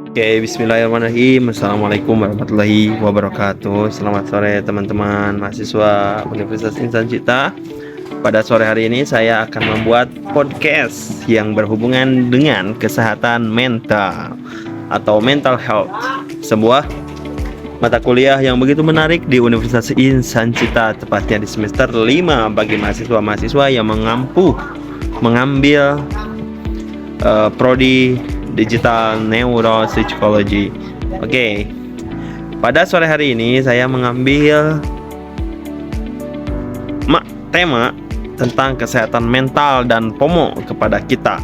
Oke, bismillahirrahmanirrahim. Assalamualaikum warahmatullahi wabarakatuh. Selamat sore teman-teman mahasiswa Universitas Insan Cipta. Pada sore hari ini saya akan membuat podcast yang berhubungan dengan kesehatan mental atau mental health. Sebuah mata kuliah yang begitu menarik di Universitas Insan Cipta, tepatnya di semester 5 bagi mahasiswa-mahasiswa yang mengambil prodi Digital Neuropsychology. Oke. Pada sore hari ini saya mengambil tema tentang kesehatan mental dan FOMO kepada kita.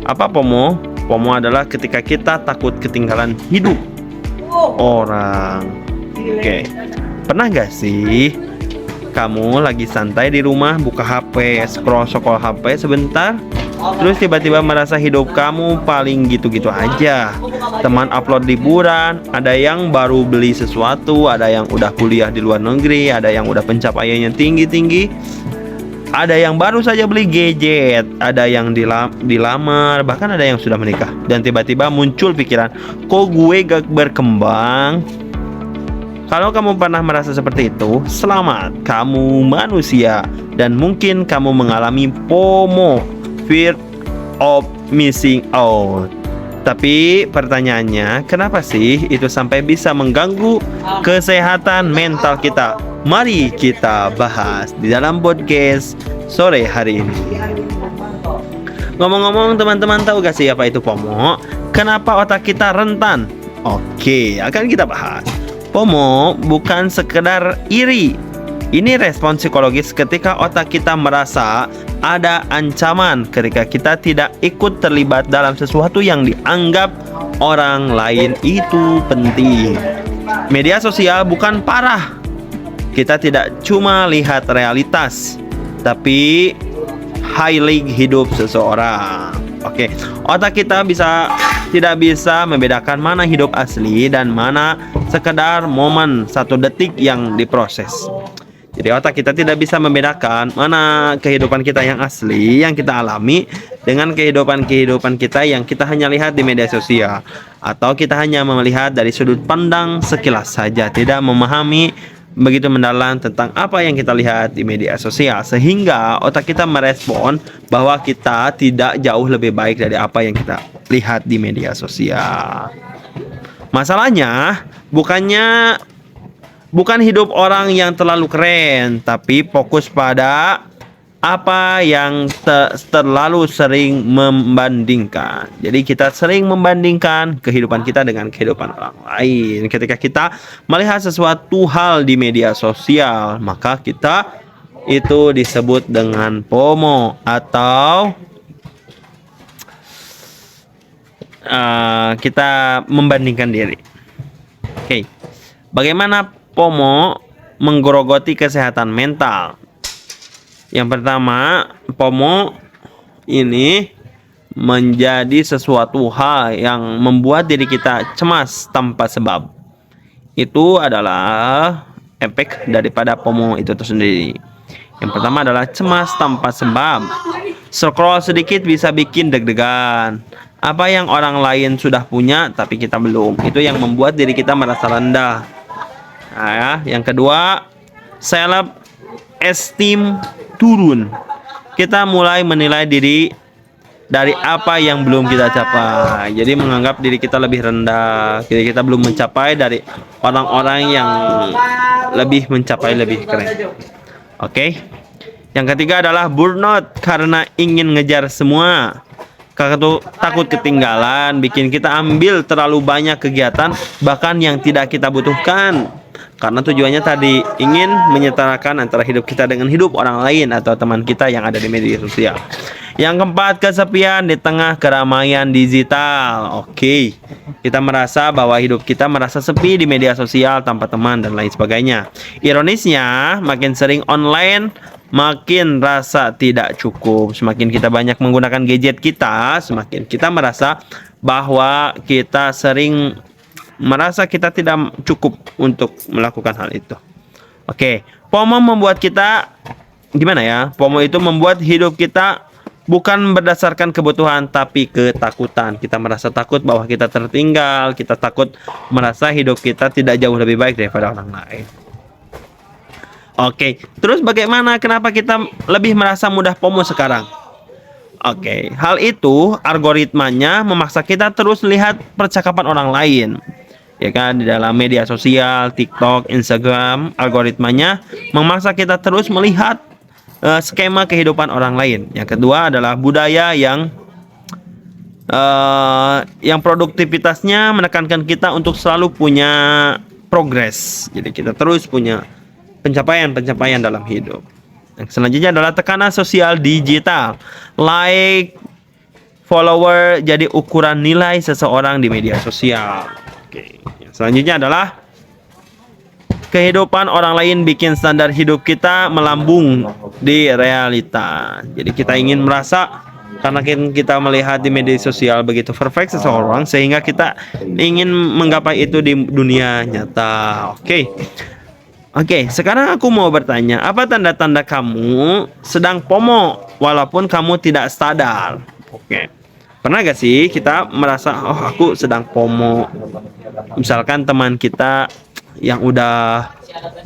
Apa FOMO? FOMO adalah ketika kita takut ketinggalan hidup orang. Oke. Pernah gak sih kamu lagi santai di rumah, buka HP, scroll HP sebentar, terus tiba-tiba merasa hidup kamu paling gitu-gitu aja. Teman upload liburan, ada yang baru beli sesuatu, ada yang udah kuliah di luar negeri, ada yang udah pencapaiannya tinggi-tinggi, ada yang baru saja beli gadget, ada yang dilamar, bahkan ada yang sudah menikah. Dan tiba-tiba muncul pikiran, kok gue gak berkembang? Kalau kamu pernah merasa seperti itu, selamat, kamu manusia. Dan mungkin kamu mengalami FOMO, fear of missing out. Tapi pertanyaannya, kenapa sih itu sampai bisa mengganggu kesehatan mental kita? Mari kita bahas di dalam podcast sore hari ini. Ngomong-ngomong, teman-teman tahu gak sih apa itu FOMO? Kenapa otak kita rentan? Oke, akan kita bahas. FOMO bukan sekedar iri. Ini respon psikologis ketika otak kita merasa ada ancaman ketika kita tidak ikut terlibat dalam sesuatu yang dianggap orang lain itu penting. Media sosial bukan parah. Kita tidak cuma lihat realitas, tapi highlight hidup seseorang. Oke, otak kita tidak bisa membedakan mana hidup asli dan mana sekedar momen satu detik yang diproses. Jadi otak kita tidak bisa membedakan mana kehidupan kita yang asli, yang kita alami, dengan kehidupan kita yang kita hanya lihat di media sosial. Atau kita hanya melihat dari sudut pandang sekilas saja, tidak memahami begitu mendalam tentang apa yang kita lihat di media sosial, sehingga otak kita merespon bahwa kita tidak jauh lebih baik dari apa yang kita lihat di media sosial. Masalahnya bukan hidup orang yang terlalu keren, tapi fokus pada apa yang terlalu sering membandingkan. Jadi kita sering membandingkan kehidupan kita dengan kehidupan orang lain. Ketika kita melihat sesuatu hal di media sosial, maka kita itu disebut dengan FOMO atau kita membandingkan diri. Oke. Bagaimana FOMO menggerogoti kesehatan mental? Yang pertama, FOMO ini menjadi sesuatu hal yang membuat diri kita cemas tanpa sebab. Itu adalah efek daripada FOMO itu tersendiri. Yang pertama adalah cemas tanpa sebab. Scroll sedikit bisa bikin deg-degan. Apa yang orang lain sudah punya tapi kita belum, itu yang membuat diri kita merasa rendah. Nah, yang kedua, self esteem turun. Kita mulai menilai diri dari apa yang belum kita capai. Jadi menganggap diri kita lebih rendah, diri kita belum mencapai dari orang-orang yang lebih mencapai lebih keren. Oke. Yang ketiga adalah burnout karena ingin ngejar semua. Takut ketinggalan bikin kita ambil terlalu banyak kegiatan bahkan yang tidak kita butuhkan. Karena tujuannya tadi ingin menyetarakan antara hidup kita dengan hidup orang lain atau teman kita yang ada di media sosial. Yang keempat, kesepian di tengah keramaian digital. Oke, kita merasa bahwa hidup kita merasa sepi di media sosial tanpa teman dan lain sebagainya. Ironisnya, makin sering online, makin rasa tidak cukup. Semakin kita banyak menggunakan gadget kita, semakin kita merasa bahwa kita sering merasa kita tidak cukup untuk melakukan hal itu. Oke, FOMO membuat kita gimana ya? FOMO itu membuat hidup kita bukan berdasarkan kebutuhan tapi ketakutan. Kita merasa takut bahwa kita tertinggal, kita takut merasa hidup kita tidak jauh lebih baik daripada orang lain. Oke, terus bagaimana, kenapa kita lebih merasa mudah FOMO sekarang? Oke, hal itu algoritmanya memaksa kita terus lihat percakapan orang lain. Ya kan, di dalam media sosial, TikTok, Instagram, algoritmanya memaksa kita terus melihat skema kehidupan orang lain. Yang kedua adalah budaya yang produktivitasnya menekankan kita untuk selalu punya progres. Jadi kita terus punya pencapaian dalam hidup. Yang selanjutnya adalah tekanan sosial digital. Like, follower jadi ukuran nilai seseorang di media sosial. Oke. Yang selanjutnya adalah kehidupan orang lain bikin standar hidup kita melambung di realita. Jadi kita ingin merasa, karena kita melihat di media sosial begitu perfect seseorang, sehingga kita ingin menggapai itu di dunia nyata. Oke, sekarang aku mau bertanya, apa tanda-tanda kamu sedang FOMO walaupun kamu tidak sadar? Oke. Pernah gak sih kita merasa, oh aku sedang FOMO? Misalkan teman kita yang udah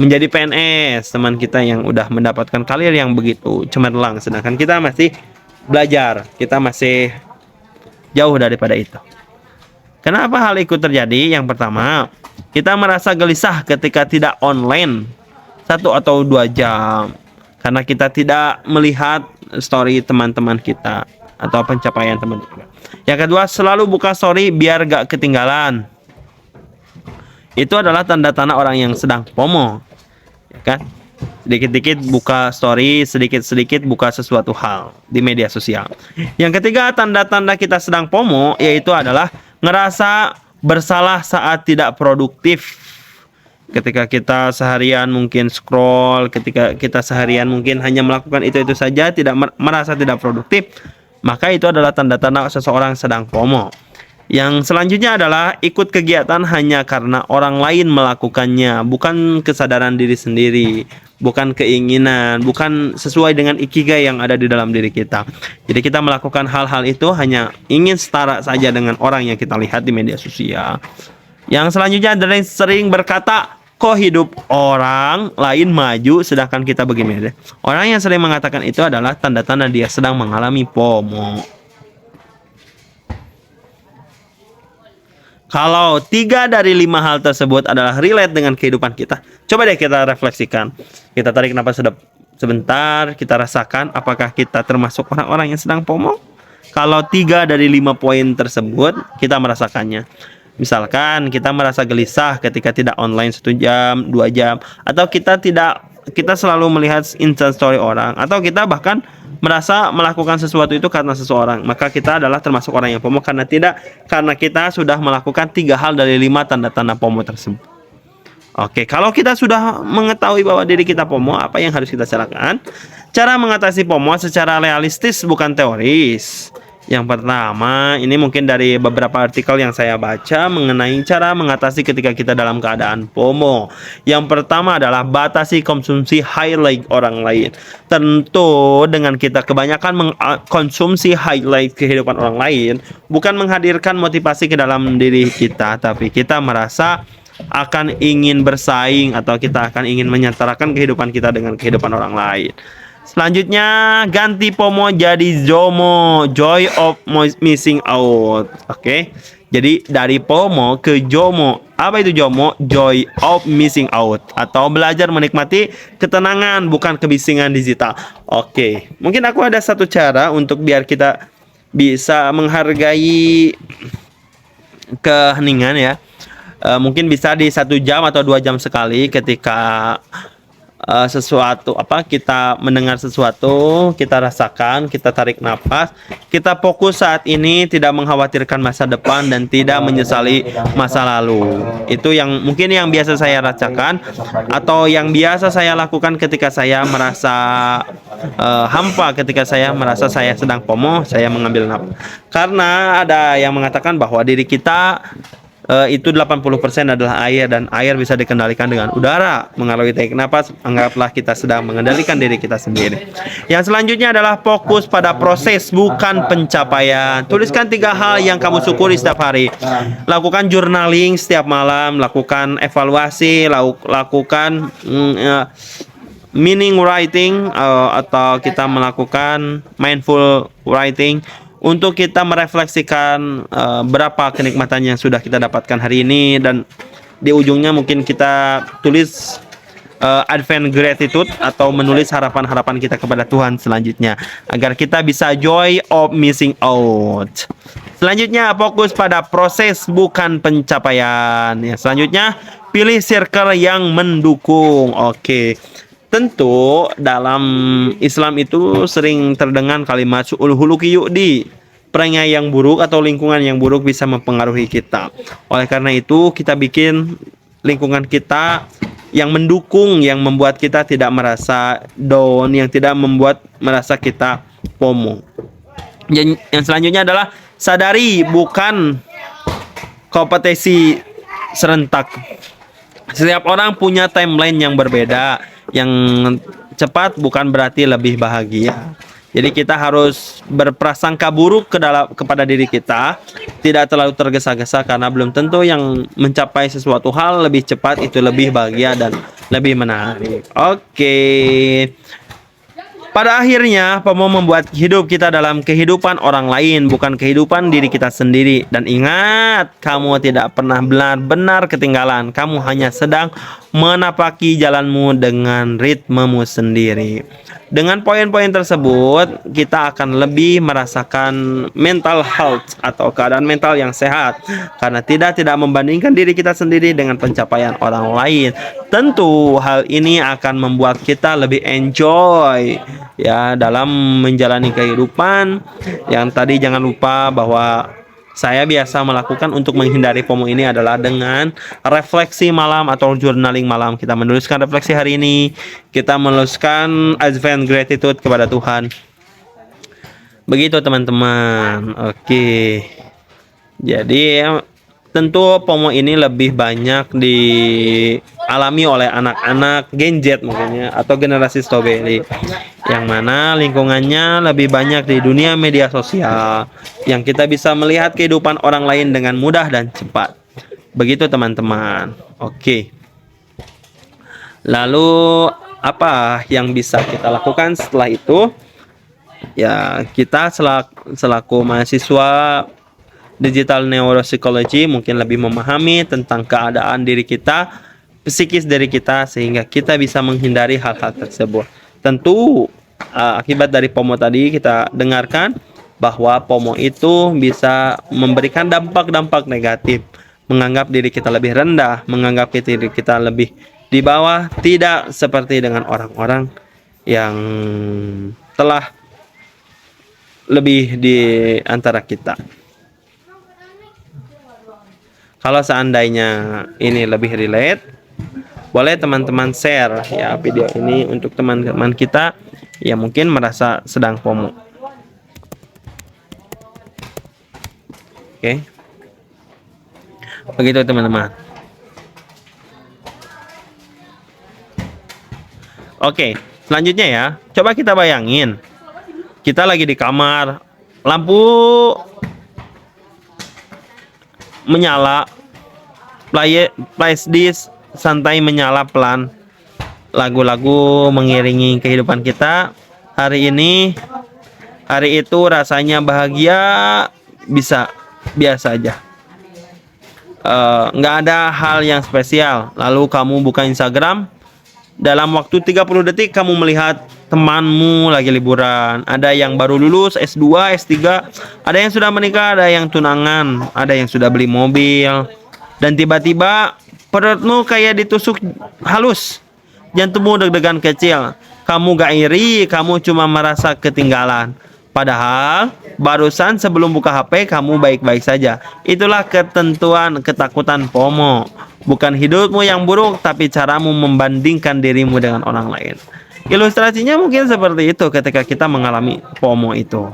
menjadi PNS, teman kita yang udah mendapatkan karir yang begitu cemerlang, sedangkan kita masih belajar, kita masih jauh daripada itu. Kenapa hal itu terjadi? Yang pertama, kita merasa gelisah ketika tidak online 1 atau 2 jam karena kita tidak melihat story teman-teman kita atau pencapaian teman-teman. Yang kedua, selalu buka story biar gak ketinggalan. Itu adalah tanda-tanda orang yang sedang FOMO, ya kan? Sedikit-sedikit buka story, sedikit-sedikit buka sesuatu hal di media sosial. Yang ketiga, tanda-tanda kita sedang FOMO yaitu adalah ngerasa bersalah saat tidak produktif. Ketika kita seharian mungkin scroll, ketika kita seharian mungkin hanya melakukan itu saja, tidak merasa tidak produktif, maka itu adalah tanda-tanda seseorang sedang FOMO. Yang selanjutnya adalah ikut kegiatan hanya karena orang lain melakukannya, bukan kesadaran diri sendiri, bukan keinginan, bukan sesuai dengan ikigai yang ada di dalam diri kita. Jadi kita melakukan hal-hal itu hanya ingin setara saja dengan orang yang kita lihat di media sosial. Yang selanjutnya adalah sering berkata, kok hidup orang lain maju sedangkan kita begini. Orang yang sering mengatakan itu adalah tanda-tanda dia sedang mengalami FOMO. Kalau 3 dari 5 hal tersebut adalah relate dengan kehidupan kita, coba deh kita refleksikan. Kita tarik napas sebentar, kita rasakan apakah kita termasuk orang-orang yang sedang FOMO. Kalau 3 dari 5 poin tersebut kita merasakannya. Misalkan kita merasa gelisah ketika tidak online 1 jam, 2 jam, atau kita selalu melihat Instastory orang, atau kita bahkan merasa melakukan sesuatu itu karena seseorang, maka kita adalah termasuk orang yang FOMO karena kita sudah melakukan 3 hal dari 5 tanda-tanda FOMO tersebut. Oke, kalau kita sudah mengetahui bahwa diri kita FOMO, apa yang harus kita lakukan? Cara mengatasi FOMO secara realistis, bukan teoris. Yang pertama, ini mungkin dari beberapa artikel yang saya baca mengenai cara mengatasi ketika kita dalam keadaan FOMO. Yang pertama adalah batasi konsumsi highlight orang lain. Tentu dengan kita kebanyakan mengkonsumsi highlight kehidupan orang lain, bukan menghadirkan motivasi ke dalam diri kita, tapi kita merasa akan ingin bersaing atau kita akan ingin menyetarakan kehidupan kita dengan kehidupan orang lain. Selanjutnya, ganti FOMO jadi JOMO, joy of missing out. Oke. Jadi dari FOMO ke JOMO. Apa itu JOMO? Joy of missing out, atau belajar menikmati ketenangan bukan kebisingan digital. Oke. Mungkin aku ada satu cara untuk biar kita bisa menghargai keheningan ya. Mungkin bisa di 1 jam atau 2 jam sekali ketika kita mendengar sesuatu, kita rasakan, kita tarik nafas, kita fokus saat ini, tidak mengkhawatirkan masa depan dan tidak menyesali masa lalu. Itu yang mungkin yang biasa saya rasakan atau yang biasa saya lakukan ketika saya merasa hampa, ketika saya merasa saya sedang FOMO, saya mengambil nafas. Karena ada yang mengatakan bahwa diri kita itu 80% adalah air, dan air bisa dikendalikan dengan udara melalui teknik napas. Anggaplah kita sedang mengendalikan diri kita sendiri. Yang selanjutnya adalah fokus pada proses bukan pencapaian. Tuliskan 3 hal yang kamu syukuri setiap hari. Lakukan journaling setiap malam, lakukan evaluasi, lakukan meaning writing, atau kita melakukan mindful writing untuk kita merefleksikan berapa kenikmatan yang sudah kita dapatkan hari ini, dan di ujungnya mungkin kita tulis advent gratitude atau menulis harapan-harapan kita kepada Tuhan selanjutnya agar kita bisa joy of missing out. Selanjutnya fokus pada proses bukan pencapaian. Ya, selanjutnya pilih circle yang mendukung. Oke. Tentu dalam Islam itu sering terdengar kalimat su'ul huluki yu'di. Perangai yang buruk atau lingkungan yang buruk bisa mempengaruhi kita. Oleh karena itu kita bikin lingkungan kita yang mendukung, yang membuat kita tidak merasa down, yang tidak membuat merasa kita FOMO. Yang selanjutnya adalah sadari bukan kompetisi serentak. Setiap orang punya timeline yang berbeda. Yang cepat bukan berarti lebih bahagia. Jadi kita harus berprasangka buruk kepada diri kita, tidak terlalu tergesa-gesa, karena belum tentu yang mencapai sesuatu hal lebih cepat itu lebih bahagia dan lebih menarik. Oke. Pada akhirnya, FOMO membuat hidup kita dalam kehidupan orang lain, bukan kehidupan diri kita sendiri. Dan ingat, kamu tidak pernah benar-benar ketinggalan. Kamu hanya sedang menapaki jalanmu dengan ritmemu sendiri. Dengan poin-poin tersebut, kita akan lebih merasakan mental health atau keadaan mental yang sehat, karena tidak membandingkan diri kita sendiri dengan pencapaian orang lain. Tentu hal ini akan membuat kita lebih enjoy ya dalam menjalani kehidupan. Yang tadi jangan lupa bahwa saya biasa melakukan untuk menghindari FOMO ini adalah dengan refleksi malam atau journaling malam. Kita menuliskan refleksi hari ini, kita menuliskan advent gratitude kepada Tuhan. Begitu teman-teman. Oke. Jadi tentu FOMO ini lebih banyak dialami oleh anak-anak Gen Z mungkin ya, atau generasi strawberry, yang mana lingkungannya lebih banyak di dunia media sosial, yang kita bisa melihat kehidupan orang lain dengan mudah dan cepat. Begitu teman-teman. Oke. Lalu apa yang bisa kita lakukan setelah itu? Ya, kita selaku mahasiswa digital neuropsychology mungkin lebih memahami tentang keadaan diri kita, psikis diri kita, sehingga kita bisa menghindari hal-hal tersebut. Tentu akibat dari FOMO tadi kita dengarkan bahwa FOMO itu bisa memberikan dampak-dampak negatif, menganggap diri kita lebih rendah, menganggap diri kita lebih di bawah, tidak seperti dengan orang-orang yang telah lebih di antara kita. Kalau seandainya ini lebih relate, boleh teman-teman share ya video ini untuk teman-teman kita yang mungkin merasa sedang FOMO. Oke. Begitu teman-teman. Oke, selanjutnya ya. Coba kita bayangin. Kita lagi di kamar, lampu menyala, flash disk santai menyala pelan, lagu-lagu mengiringi kehidupan kita. Hari itu rasanya bahagia, bisa biasa aja, nggak ada hal yang spesial. Lalu kamu buka Instagram, dalam waktu 30 detik kamu melihat temanmu lagi liburan. Ada yang baru lulus S2, S3, ada yang sudah menikah, ada yang tunangan, ada yang sudah beli mobil. Dan tiba-tiba perutmu kayak ditusuk halus, jantungmu deg-degan kecil. Kamu gak iri, kamu cuma merasa ketinggalan. Padahal barusan sebelum buka HP kamu baik-baik saja. Itulah ketakutan FOMO. Bukan hidupmu yang buruk, tapi caramu membandingkan dirimu dengan orang lain. Ilustrasinya mungkin seperti itu ketika kita mengalami FOMO itu.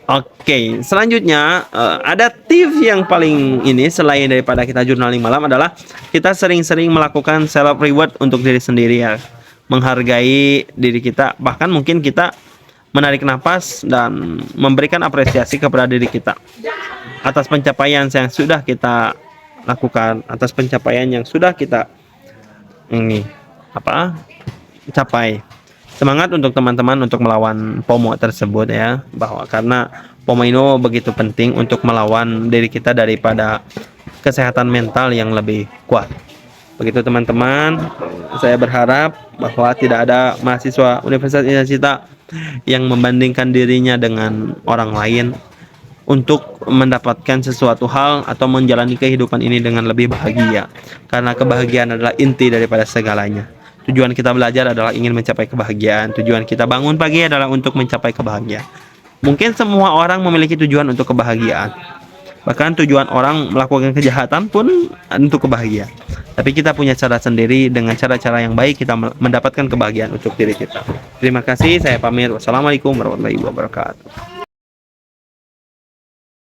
Oke, selanjutnya ada tips yang paling ini selain daripada kita journaling malam adalah kita sering-sering melakukan self reward untuk diri sendiri ya. Menghargai diri kita, bahkan mungkin kita menarik nafas dan memberikan apresiasi kepada diri kita atas pencapaian yang sudah kita lakukan, atas pencapaian yang sudah kita ini apa capai. Semangat untuk teman-teman untuk melawan FOMO tersebut ya, bahwa karena FOMO ini begitu penting untuk melawan diri kita daripada kesehatan mental yang lebih kuat. Begitu teman-teman, saya berharap bahwa tidak ada mahasiswa Universitas Indonesia yang membandingkan dirinya dengan orang lain untuk mendapatkan sesuatu hal atau menjalani kehidupan ini dengan lebih bahagia, karena kebahagiaan adalah inti daripada segalanya. Tujuan kita belajar adalah ingin mencapai kebahagiaan. Tujuan kita bangun pagi adalah untuk mencapai kebahagiaan. Mungkin semua orang memiliki tujuan untuk kebahagiaan. Bahkan tujuan orang melakukan kejahatan pun untuk kebahagiaan. Tapi kita punya cara sendiri, dengan cara-cara yang baik kita mendapatkan kebahagiaan untuk diri kita. Terima kasih, saya pamit. Wassalamualaikum warahmatullahi wabarakatuh.